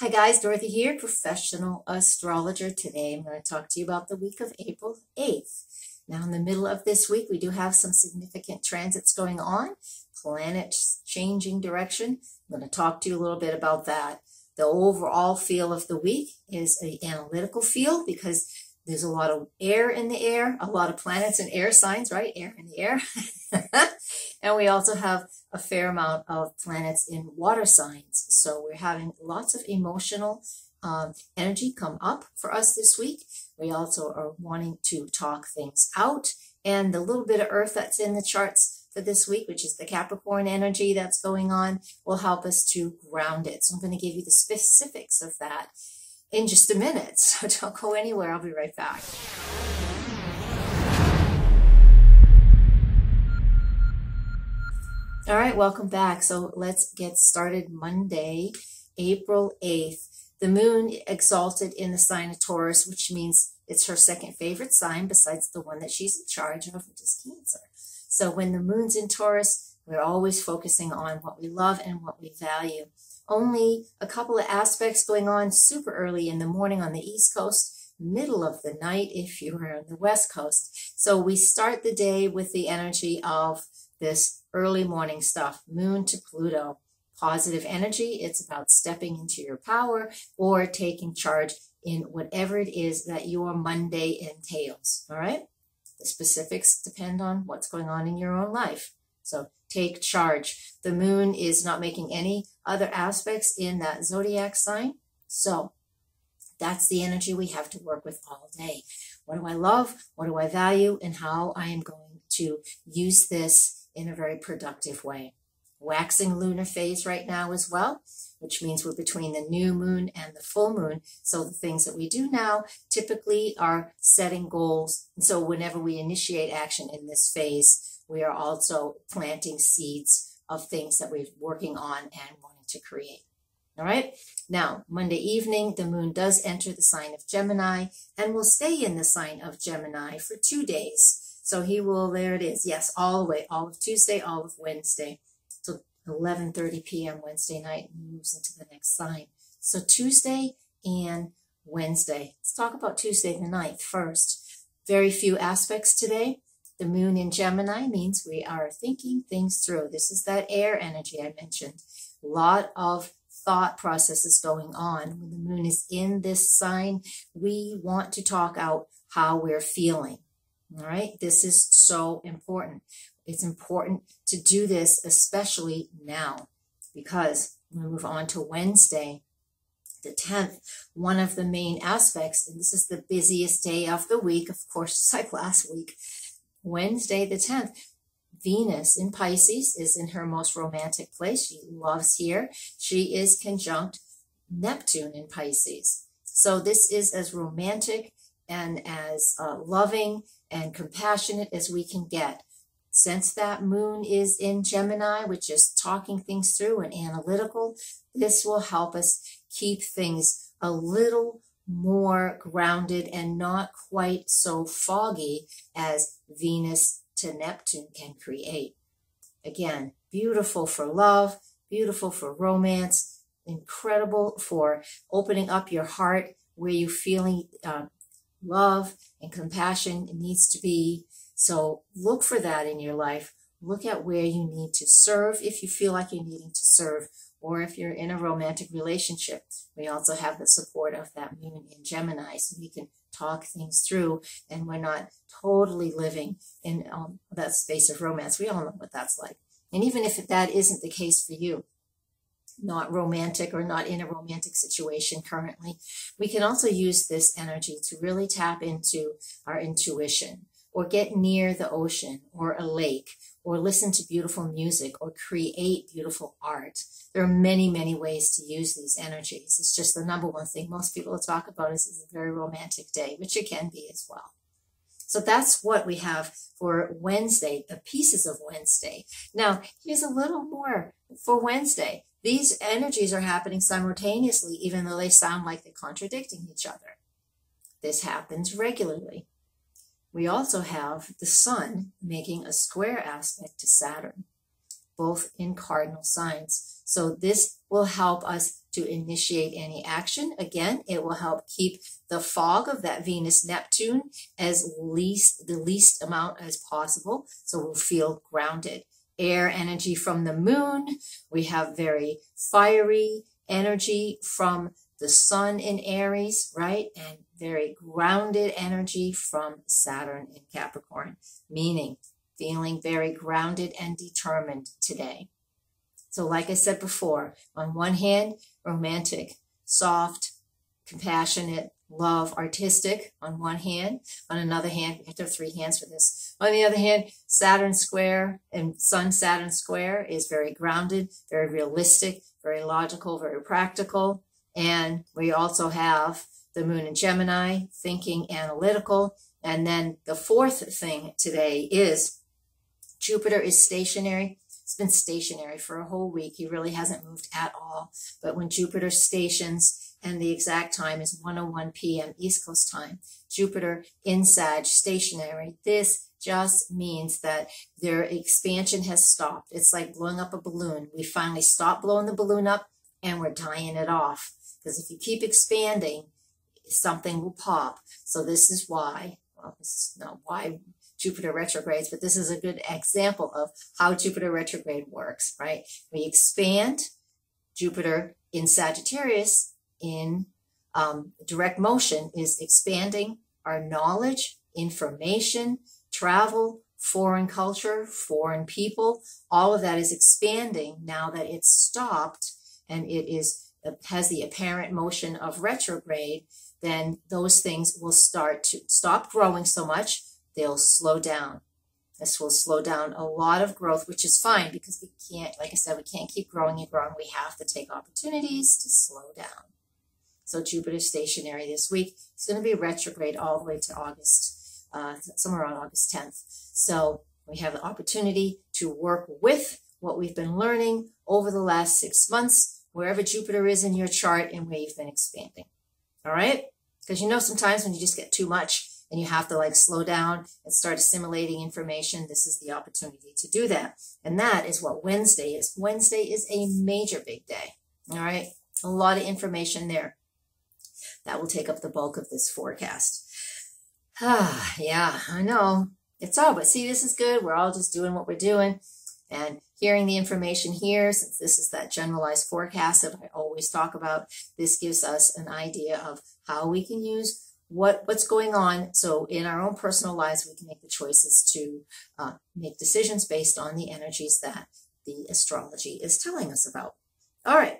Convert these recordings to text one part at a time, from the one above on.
Hi guys, Dorothy here, Professional Astrologer. Today I'm going to talk to you about the week of April 8th. Now in the middle of this week, we do have some significant transits going on, planets changing direction. I'm going to talk to you a little bit about that. The overall feel of the week is an analytical feel because there's a lot of air in the air, a lot of planets and air signs, right? Air in the air. And we also have a fair amount of planets in water signs. So we're having lots of emotional energy come up for us this week. We also are wanting to talk things out. And the little bit of earth that's in the charts for this week, which is the Capricorn energy that's going on, will help us to ground it. So I'm going to give you the specifics of that in just a minute. So don't go anywhere. I'll be right back. All right, welcome back. So let's get started. Monday, April 8th. The moon exalted in the sign of Taurus, which means it's her second favorite sign besides the one that she's in charge of, which is Cancer. So when the moon's in Taurus, we're always focusing on what we love and what we value. Only a couple of aspects going on super early in the morning on the East Coast, middle of the night if you're on the West Coast. So we start the day with the energy of this early morning stuff, moon to Pluto, positive energy. It's about stepping into your power or taking charge in whatever it is that your Monday entails. All right. The specifics depend on what's going on in your own life. So take charge. The moon is not making any other aspects in that zodiac sign. So that's the energy we have to work with all day. What do I love? What do I value? And how I am going to use this in a very productive way. Waxing lunar phase right now as well, which means we're between the new moon and the full moon. So the things that we do now typically are setting goals. And so whenever we initiate action in this phase, we are also planting seeds of things that we're working on and wanting to create. All right. Now, Monday evening, the moon does enter the sign of Gemini and will stay in the sign of Gemini for 2 days. So he will, there it is. Yes, all the way, all of Tuesday, all of Wednesday. So 11:30 p.m. Wednesday night moves into the next sign. So Tuesday and Wednesday. Let's talk about Tuesday the 9th first. Very few aspects today. The moon in Gemini means we are thinking things through. This is that air energy I mentioned. A lot of thought processes going on. When the moon is in this sign, we want to talk out how we're feeling. All right, this is so important. It's important to do this, especially now, because when we move on to Wednesday, the 10th, one of the main aspects, and this is the busiest day of the week, of course, it's like last week, Wednesday the 10th, Venus in Pisces is in her most romantic place. She loves here. She is conjunct Neptune in Pisces. So this is as romantic and as loving and compassionate as we can get. Since that moon is in Gemini, which is talking things through and analytical, this will help us keep things a little more grounded and not quite so foggy as Venus to Neptune can create. Again, beautiful for love, beautiful for romance, incredible for opening up your heart where you're feeling love and compassion needs to be. So look for that in your life. Look at where you need to serve if you feel like you're needing to serve, or if you're in a romantic relationship. We also have the support of that moon in Gemini, so we can talk things through and we're not totally living in that space of romance. We all know what that's like. And even if that isn't the case for you, not romantic or not in a romantic situation currently, we can also use this energy to really tap into our intuition, or get near the ocean or a lake, or listen to beautiful music, or create beautiful art. There are many, many ways to use these energies. It's just the number one thing most people talk about is a very romantic day, which it can be as well. So that's what we have for Wednesday, the pieces of Wednesday. Now, here's a little more for Wednesday. These energies are happening simultaneously, even though they sound like they're contradicting each other. This happens regularly. We also have the sun making a square aspect to Saturn, both in cardinal signs. So this will help us to initiate any action. Again, it will help keep the fog of that Venus-Neptune as the least amount as possible, so we'll feel grounded. Air energy from the moon. We have very fiery energy from the sun in Aries, right? And very grounded energy from Saturn in Capricorn, meaning feeling very grounded and determined today. So like I said before, on one hand, romantic, soft, compassionate, love, artistic on one hand. On another hand, we have to have 3 hands for this. On the other hand, Saturn square and Sun Saturn square is very grounded, very realistic, very logical, very practical. And we also have the moon in Gemini, thinking, analytical. And then the 4th thing today is Jupiter is stationary. It's been stationary for a whole week. He really hasn't moved at all. But when Jupiter stations, and the exact time is 1:01 p.m. East Coast time, Jupiter in Sag stationary, this just means that their expansion has stopped. It's like blowing up a balloon. We finally stopped blowing the balloon up and we're tying it off. Because if you keep expanding, something will pop. So this is why, well, this is not why Jupiter retrogrades, but this is a good example of how Jupiter retrograde works, right? We expand. Jupiter in Sagittarius in direct motion is expanding our knowledge, information, travel, foreign culture, foreign people. All of that is expanding now that it's stopped and it has the apparent motion of retrograde. Then those things will start to stop growing so much. They'll slow down. This will slow down a lot of growth, which is fine because we can't, like I said, we can't keep growing and growing. We have to take opportunities to slow down. So Jupiter stationary this week. It's going to be retrograde all the way to August, somewhere around August 10th. So we have the opportunity to work with what we've been learning over the last 6 months, wherever Jupiter is in your chart and where you've been expanding. All right? Because you know sometimes when you just get too much, and you have to like slow down and start assimilating information, this is the opportunity to do that. And that is what Wednesday is. Wednesday is a major big day. All right. A lot of information there. That will take up the bulk of this forecast. Yeah, I know. It's all, but see, this is good. We're all just doing what we're doing and hearing the information here, since this is that generalized forecast that I always talk about. This gives us an idea of how we can use what's going on. So in our own personal lives, we can make the choices to make decisions based on the energies that the astrology is telling us about. All right,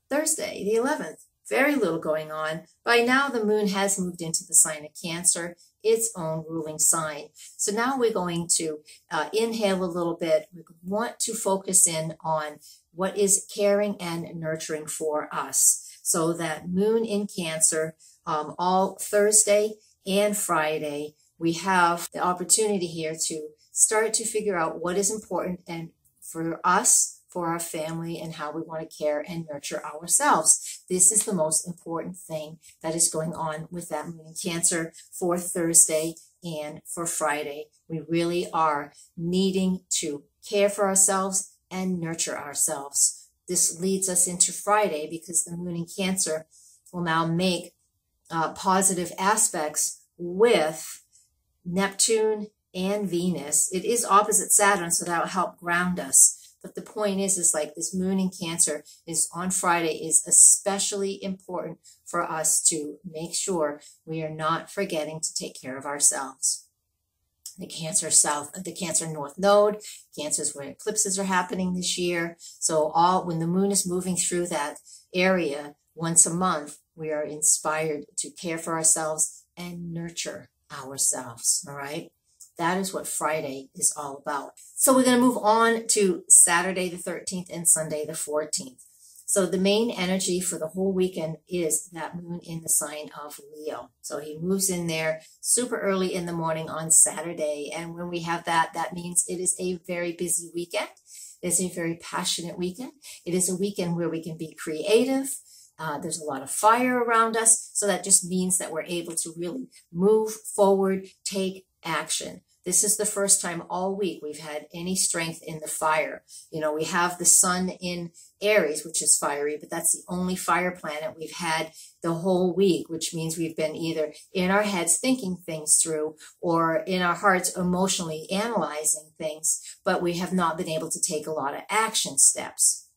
Thursday, the 11th, very little going on. By now, the moon has moved into the sign of Cancer, its own ruling sign. So now we're going to inhale a little bit. We want to focus in on what is caring and nurturing for us. So that moon in Cancer, all Thursday and Friday, we have the opportunity here to start to figure out what is important and for us, for our family, and how we want to care and nurture ourselves. This is the most important thing that is going on with that moon in Cancer for Thursday and for Friday. We really are needing to care for ourselves and nurture ourselves. This leads us into Friday because the moon in Cancer will now make positive aspects with Neptune and Venus. It is opposite Saturn, so that will help ground us. But the point is like this moon in Cancer is on Friday is especially important for us to make sure we are not forgetting to take care of ourselves. The Cancer North Node, Cancer is where eclipses are happening this year. So when the moon is moving through that area once a month, we are inspired to care for ourselves and nurture ourselves, all right? That is what Friday is all about. So we're going to move on to Saturday the 13th and Sunday the 14th. So the main energy for the whole weekend is that moon in the sign of Leo. So he moves in there super early in the morning on Saturday. And when we have that, that means it is a very busy weekend. It's a very passionate weekend. It is a weekend where we can be creative. There's a lot of fire around us. So that just means that we're able to really move forward, take action. This is the first time all week we've had any strength in the fire. You know, we have the sun in Aries, which is fiery, but that's the only fire planet we've had the whole week, which means we've been either in our heads thinking things through or in our hearts emotionally analyzing things, but we have not been able to take a lot of action steps.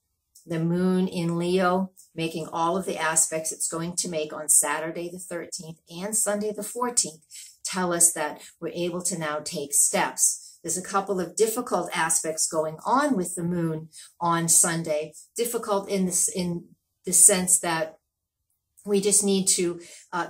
The moon in Leo, making all of the aspects it's going to make on Saturday the 13th and Sunday the 14th, tell us that we're able to now take steps. There's a couple of difficult aspects going on with the moon on Sunday. Difficult in the sense that we just need to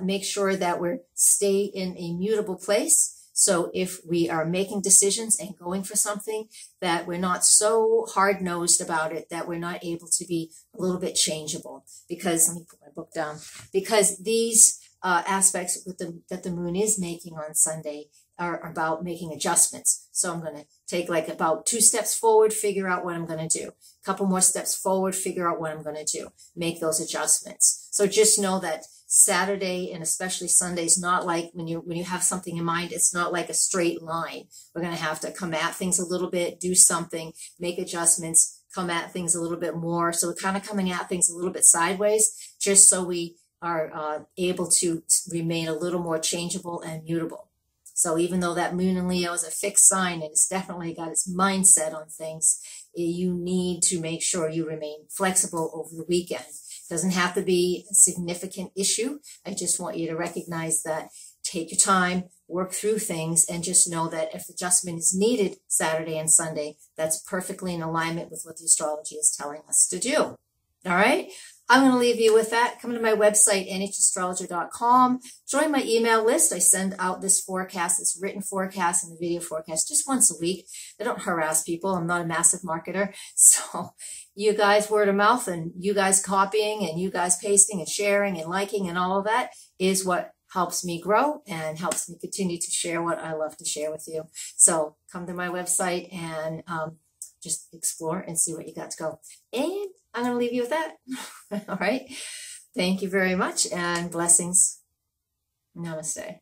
make sure that we stay in a mutable place. So if we are making decisions and going for something, that we're not so hard-nosed about it that we're not able to be a little bit changeable. Because, let me put my book down, because these aspects that the moon is making on Sunday are about making adjustments. So I'm going to take like about 2 steps forward, figure out what I'm going to do. A couple more steps forward, figure out what I'm going to do. Make those adjustments. So just know that Saturday and especially Sunday is not like when you have something in mind, it's not like a straight line. We're going to have to come at things a little bit, do something, make adjustments, come at things a little bit more. So we're kind of coming at things a little bit sideways, just so we are able to remain a little more changeable and mutable. So even though that moon in Leo is a fixed sign and it's definitely got its mindset on things, you need to make sure you remain flexible over the weekend. Doesn't have to be a significant issue. I just want you to recognize that, take your time, work through things, and just know that if adjustment is needed Saturday and Sunday, that's perfectly in alignment with what the astrology is telling us to do. All right? I'm going to leave you with that. Come to my website, nhastrologer.com. Join my email list. I send out this forecast, this written forecast and the video forecast just once a week. I don't harass people. I'm not a massive marketer. So you guys word of mouth and you guys copying and you guys pasting and sharing and liking and all of that is what helps me grow and helps me continue to share what I love to share with you. So come to my website and just explore and see what you got to go. And I'm going to leave you with that. All right. Thank you very much and blessings. Namaste.